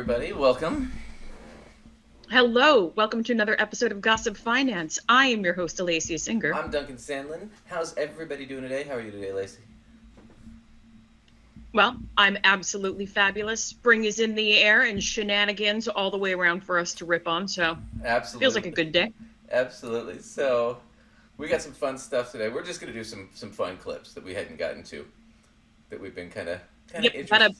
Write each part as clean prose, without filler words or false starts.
everybody. Welcome. Hello. Welcome to another episode of Gossip Finance. I am your host, Alacia Singer. I'm Duncan Sandlin. How's everybody doing today? How are you today, Lacey? Well, I'm absolutely fabulous. Spring is in the air and shenanigans all the way around for us to rip on, so Absolutely. feels like a good day. Absolutely. So, we got some fun stuff today. We're just going to do some fun clips that we hadn't gotten to, that we've been kind of interested.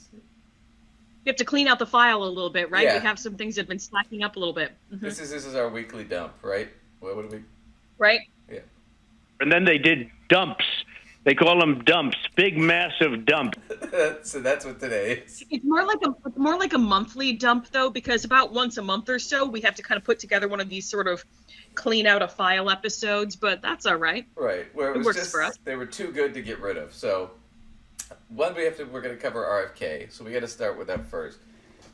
We have to clean out the file a little bit, right? Yeah. We have some things that have been slacking up a little bit. Mm-hmm. This is our weekly dump, right? What do we? Right? Yeah. And then they did dumps. They call them dumps, big, massive dump. So that's what today is. It's more like a monthly dump, though, because about once a month or so, we have to kind of put together one of these sort of clean out a file episodes, but that's all right. Right. Where it works just, for us. They were too good to get rid of. So, we're going to cover RFK, so we got to start with that first.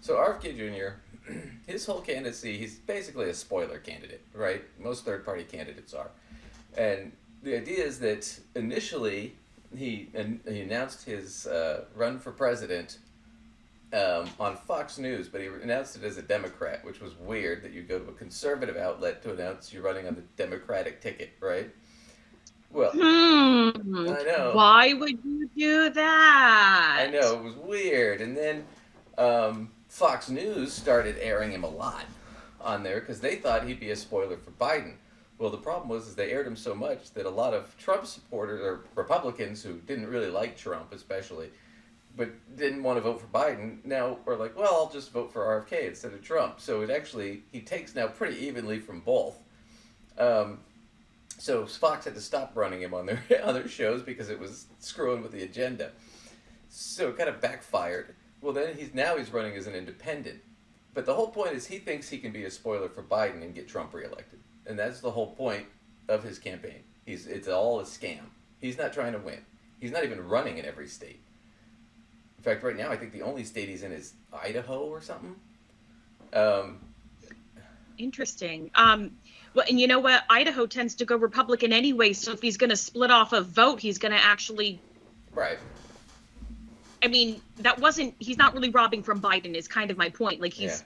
So RFK Jr., his whole candidacy, he's basically a spoiler candidate, right? Most third-party candidates are. And the idea is that initially he announced his run for president on Fox News, but he announced it as a Democrat, which was weird that you go to a conservative outlet to announce you're running on the Democratic ticket, right? Well, I know. Why would you do that? I know, it was weird. And then Fox News started airing him a lot on there because they thought he'd be a spoiler for Biden. Well, the problem was they aired him so much that a lot of Trump supporters, or Republicans who didn't really like Trump especially, but didn't want to vote for Biden, now are like, well, I'll just vote for RFK instead of Trump. So he takes now pretty evenly from both. So Fox had to stop running him on their other shows because it was screwing with the agenda. So it kind of backfired. Well, then he's running as an independent. But the whole point is he thinks he can be a spoiler for Biden and get Trump reelected. And that's the whole point of his campaign. It's all a scam. He's not trying to win. He's not even running in every state. In fact, right now, I think the only state he's in is Idaho or something. Interesting. Well, and you know what? Idaho tends to go Republican anyway, so if he's going to split off a vote, he's going to actually... Right. I mean, he's not really robbing from Biden is kind of my point. Like, he's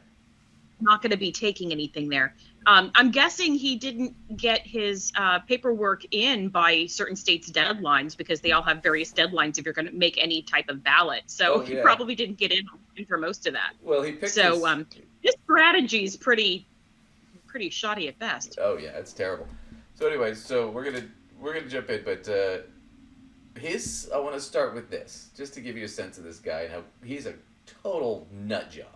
not going to be taking anything there. I'm guessing he didn't get his paperwork in by certain states' deadlines because they all have various deadlines if you're going to make any type of ballot. So he probably didn't get in for most of that. Well, he picked his strategy is pretty shoddy at best. Oh yeah, it's terrible. So anyway, so we're gonna jump in, but I want to start with this just to give you a sense of this guy and how he's a total nut job,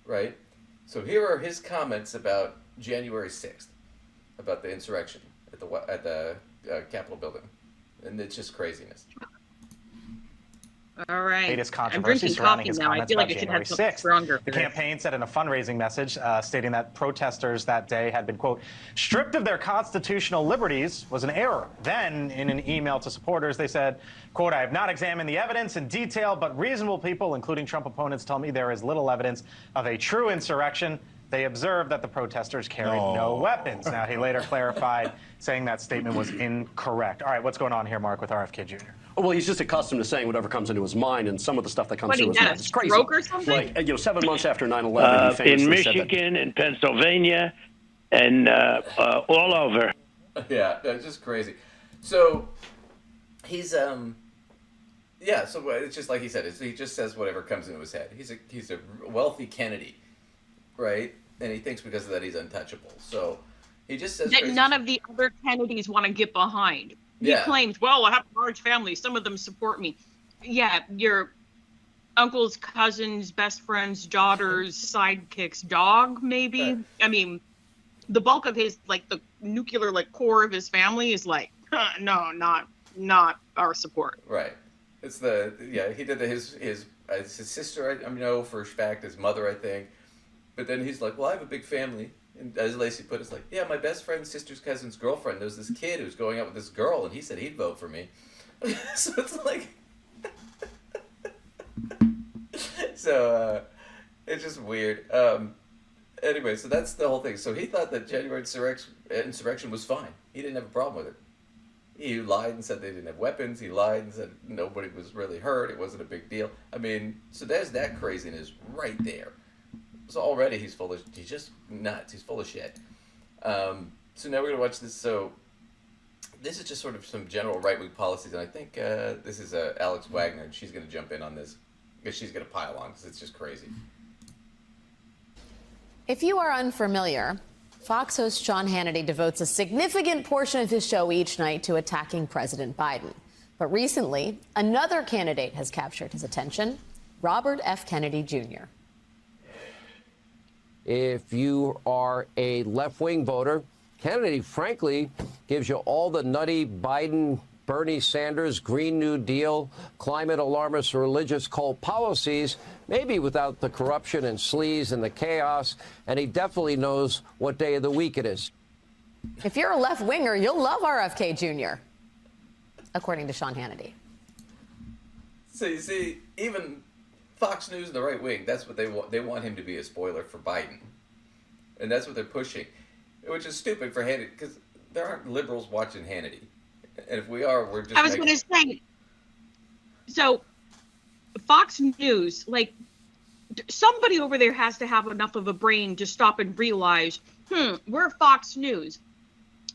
right? So here are his comments about January 6th, about the insurrection at the Capitol building, and it's just craziness. All right. Latest I'm controversy drinking surrounding coffee his now. I comments feel like about I should January have something 6th. stronger. The campaign said in a fundraising message stating that protesters that day had been, quote, stripped of their constitutional liberties was an error. Then, in an email to supporters, they said, quote, I have not examined the evidence in detail, but reasonable people, including Trump opponents, tell me there is little evidence of a true insurrection. They observed that the protesters carried no weapons. Now, he later clarified, saying that statement was incorrect. All right, what's going on here, Mark, with RFK Jr.? Well, he's just accustomed to saying whatever comes into his mind, and some of the stuff that comes to his mind is crazy. Stroke or something? Like, 7 months after 9/11, he in famously said Michigan, in Pennsylvania, and all over. Yeah, that's just crazy. So he's so it's just like he said. He just says whatever comes into his head. He's a wealthy Kennedy, right? And he thinks because of that he's untouchable. So he just says that none of the other Kennedys want to get behind. He claims, well, I have a large family. Some of them support me. Yeah, your uncle's cousins, best friends, daughters, sidekicks, dog, maybe. Right. I mean, the bulk of his, like, the nuclear, like, core of his family is like, no, not our support. Right. It's he did his sister, I know for a fact, his mother, I think. But then he's like, well, I have a big family. And as Lacey put it, it's like, yeah, my best friend's sister's cousin's girlfriend. There's this kid who's going out with this girl, and he said he'd vote for me. So it's like... it's just weird. Anyway, so that's the whole thing. So he thought that January insurrection was fine. He didn't have a problem with it. He lied and said they didn't have weapons. He lied and said nobody was really hurt. It wasn't a big deal. I mean, so there's that craziness right there. So already he's just nuts. He's full of shit. So now we're going to watch this. So this is just sort of some general right-wing policies, and I think this is Alex Wagner, and she's going to jump in on this because she's going to pile on because it's just crazy. If you are unfamiliar, Fox host Sean Hannity devotes a significant portion of his show each night to attacking President Biden. But recently, another candidate has captured his attention, Robert F. Kennedy Jr. If you are a left-wing voter, Kennedy, frankly, gives you all the nutty Biden, Bernie Sanders, Green New Deal, climate alarmist, religious cult policies, maybe without the corruption and sleaze and the chaos, and he definitely knows what day of the week it is. If you're a left-winger, you'll love RFK Jr., according to Sean Hannity. So you see, even Fox News and the right wing, that's what they want. They want him to be a spoiler for Biden. And that's what they're pushing. Which is stupid for Hannity, because there aren't liberals watching Hannity. And if we are, we're just... I was going to say, so Fox News, like, somebody over there has to have enough of a brain to stop and realize, we're Fox News.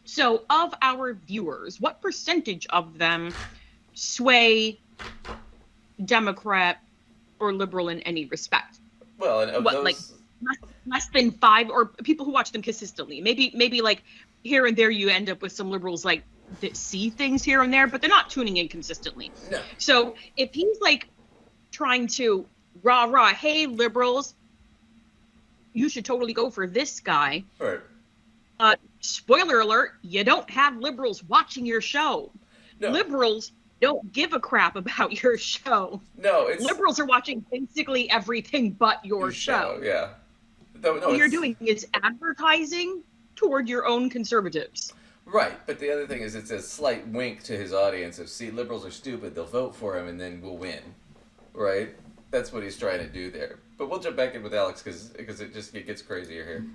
So of our viewers, what percentage of them sway Democrat or liberal in any respect? Well, and of those... like less than 5, or people who watch them consistently. Maybe like here and there you end up with some liberals like that see things here and there, but they're not tuning in consistently. No. So if he's like trying to rah, hey liberals, you should totally go for this guy. Right. Spoiler alert, you don't have liberals watching your show. No. Liberals don't give a crap about your show. No, it's... Liberals are watching basically everything but your show. Yeah. No, What you're doing is advertising toward your own conservatives. Right, but the other thing is it's a slight wink to his audience of, see, liberals are stupid, they'll vote for him and then we'll win. Right? That's what he's trying to do there. But we'll jump back in with Alex because it gets crazier here.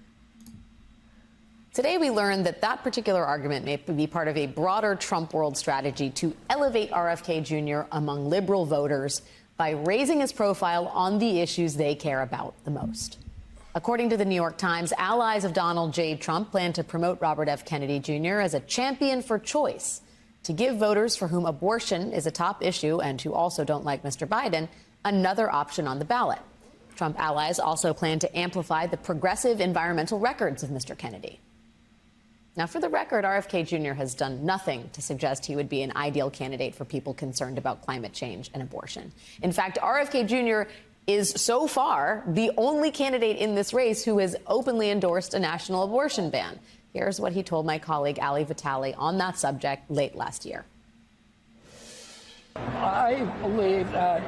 Today, we learned that particular argument may be part of a broader Trump world strategy to elevate RFK Jr. among liberal voters by raising his profile on the issues they care about the most. According to the New York Times, allies of Donald J. Trump plan to promote Robert F. Kennedy Jr. as a champion for choice, to give voters for whom abortion is a top issue and who also don't like Mr. Biden another option on the ballot. Trump allies also plan to amplify the progressive environmental records of Mr. Kennedy. Now, for the record, RFK Jr. has done nothing to suggest he would be an ideal candidate for people concerned about climate change and abortion. In fact, RFK Jr. is so far the only candidate in this race who has openly endorsed a national abortion ban. Here's what he told my colleague Ali Vitale on that subject late last year. I believe that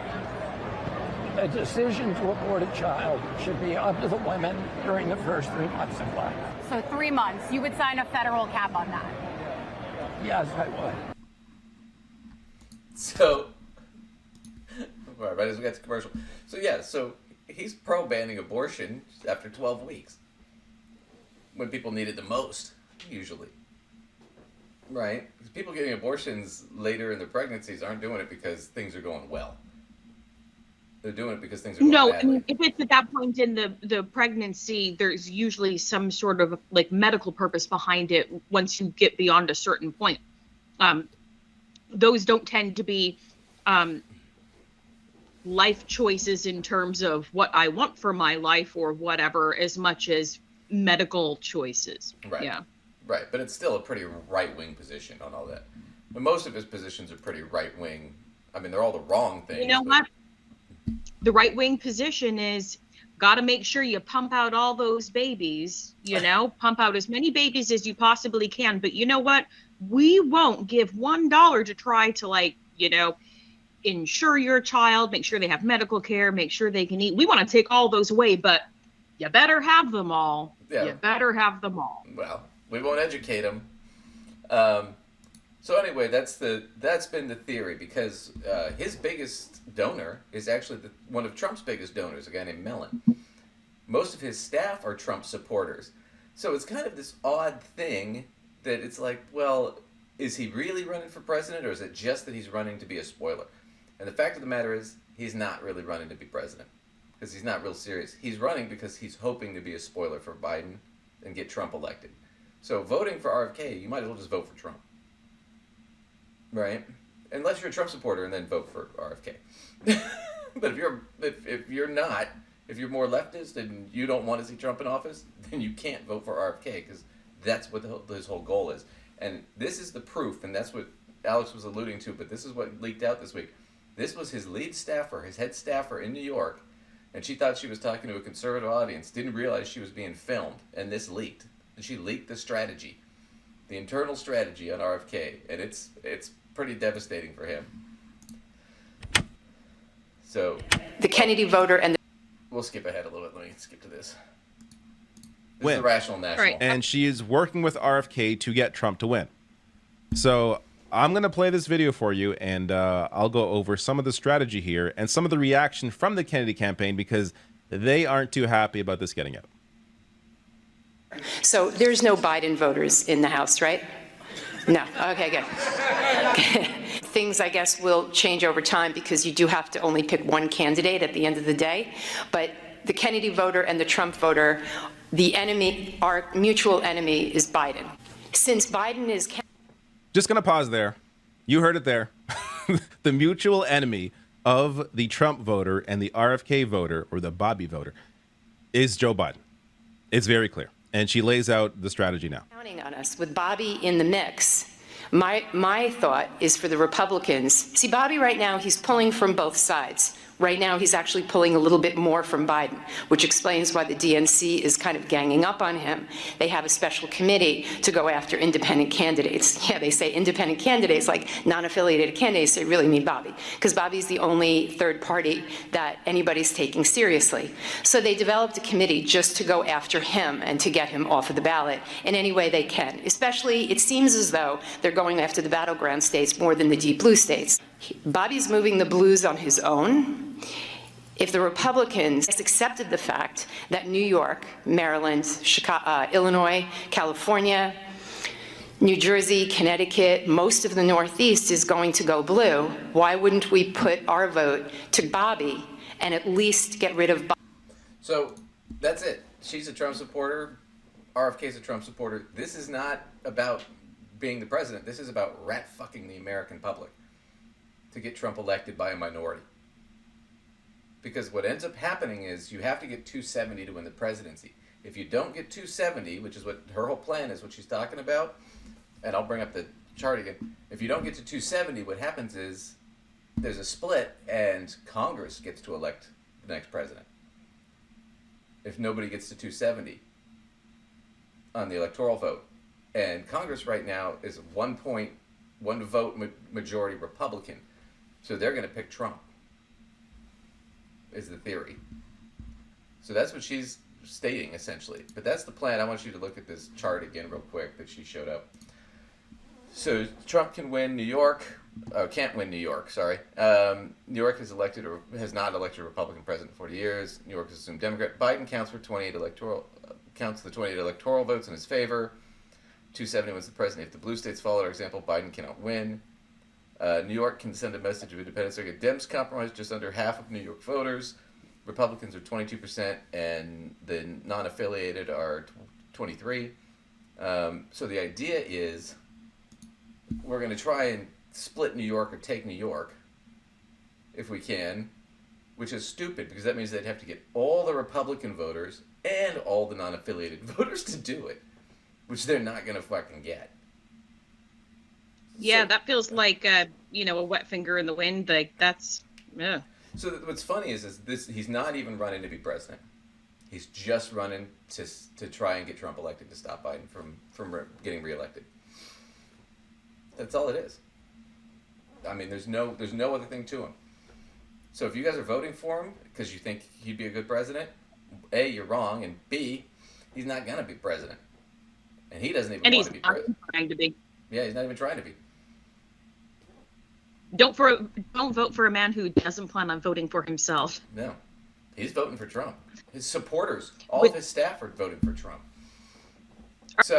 a decision to abort a child should be up to the women during the first 3 months of life. So 3 months, you would sign a federal cap on that? Yes, I would. So, right as we got to commercial. So yeah, so he's pro-banning abortion after 12 weeks. When people need it the most, usually. Right? Because people getting abortions later in their pregnancies aren't doing it because things are going well. They're doing it because things are going badly. I mean, if it's at that point in the pregnancy, there's usually some sort of like medical purpose behind it once you get beyond a certain point. Those don't tend to be life choices in terms of what I want for my life or whatever, as much as medical choices. Right. Yeah. Right, but it's still a pretty right-wing position on all that. But most of his positions are pretty right-wing. I mean, they're all the wrong things. You know what? The right-wing position is got to make sure you pump out all those babies, pump out as many babies as you possibly can. But you know what? We won't give $1 to try to insure your child, make sure they have medical care, make sure they can eat. We want to take all those away, but you better have them all. Yeah. You better have them all. Well, we won't educate them. So anyway, that's been the theory, because his biggest donor is actually one of Trump's biggest donors, a guy named Mellon. Most of his staff are Trump supporters. So it's kind of this odd thing that it's like, well, is he really running for president, or is it just that he's running to be a spoiler? And the fact of the matter is, he's not really running to be president. because he's not real serious. He's running because he's hoping to be a spoiler for Biden and get Trump elected. So voting for RFK, you might as well just vote for Trump, right? Unless you're a Trump supporter and then vote for RFK. But if you're not, if you're more leftist and you don't want to see Trump in office, then you can't vote for RFK, because that's what his whole goal is. And this is the proof, and that's what Alex was alluding to, but this is what leaked out this week. This was his lead staffer, his head staffer in New York, and she thought she was talking to a conservative audience, didn't realize she was being filmed, and this leaked. And she leaked the strategy, the internal strategy on RFK, and it's pretty devastating for him. So the Kennedy voter and we'll skip ahead a little bit. Let me skip to this. This is the Rational National. Right. And she is working with RFK to get Trump to win. So I'm going to play this video for you, and I'll go over some of the strategy here and some of the reaction from the Kennedy campaign, because they aren't too happy about this getting out. so there's no Biden voters in the House, right? No. Okay, good. Things, I guess, will change over time, because you do have to only pick one candidate at the end of the day. But the Kennedy voter and the Trump voter, the enemy, our mutual enemy, is Biden. Since Biden is... Just going to pause there. You heard it there. The mutual enemy of the Trump voter and the RFK voter, or the Bobby voter, is Joe Biden. It's very clear. And she lays out the strategy now. Counting on us with Bobby in the mix. My thought is for the Republicans. See, Bobby right now, he's pulling from both sides. Right now, he's actually pulling a little bit more from Biden, which explains why the DNC is kind of ganging up on him. They have a special committee to go after independent candidates. Yeah, they say independent candidates, like non-affiliated candidates. They really mean Bobby, because Bobby's the only third party that anybody's taking seriously. So they developed a committee just to go after him and to get him off of the ballot in any way they can. Especially, it seems as though they're going after the battleground states more than the deep blue states. Bobby's moving the blues on his own. If the Republicans accepted the fact that New York, Maryland, Chicago, Illinois, California, New Jersey, Connecticut, most of the Northeast is going to go blue, why wouldn't we put our vote to Bobby and at least get rid of Bobby? So that's it. She's a Trump supporter. RFK's a Trump supporter. This is not about being the president. This is about rat fucking the American public to get Trump elected by a minority. Because what ends up happening is you have to get 270 to win the presidency. If you don't get 270, which is what her whole plan is, what she's talking about, and I'll bring up the chart again. If you don't get to 270, what happens is there's a split and Congress gets to elect the next president. If nobody gets to 270 on the electoral vote. And Congress right now is 1 vote majority Republican. So they're going to pick Trump, is the theory. So that's what she's stating, essentially. But that's the plan. I want you to look at this chart again real quick that she showed up. So Trump can win New York. Can't win New York, sorry. New York has not elected a Republican president in 40 years. New York is assumed Democrat. Biden counts the 28 electoral votes in his favor. 270 wins the president. If the blue states follow our example, Biden cannot win. New York can send a message of independence. Dems compromise just under half of New York voters. Republicans are 22%, and the non-affiliated are 23%. So the idea is we're going to try and split New York or take New York if we can, which is stupid because that means they'd have to get all the Republican voters and all the non-affiliated voters to do it, which they're not going to fucking get. Yeah, that feels like a wet finger in the wind. Like that's, yeah. So what's funny is this: he's not even running to be president. He's just running to try and get Trump elected to stop Biden from getting reelected. That's all it is. I mean, there's no other thing to him. So if you guys are voting for him because you think he'd be a good president, A, you're wrong, and B, he's not gonna be president, and he doesn't even want to be president. And he's not trying to be. Yeah, he's not even trying to be. Don't vote for a man who doesn't plan on voting for himself. No, he's voting for Trump. His supporters, all of his staff are voting for Trump.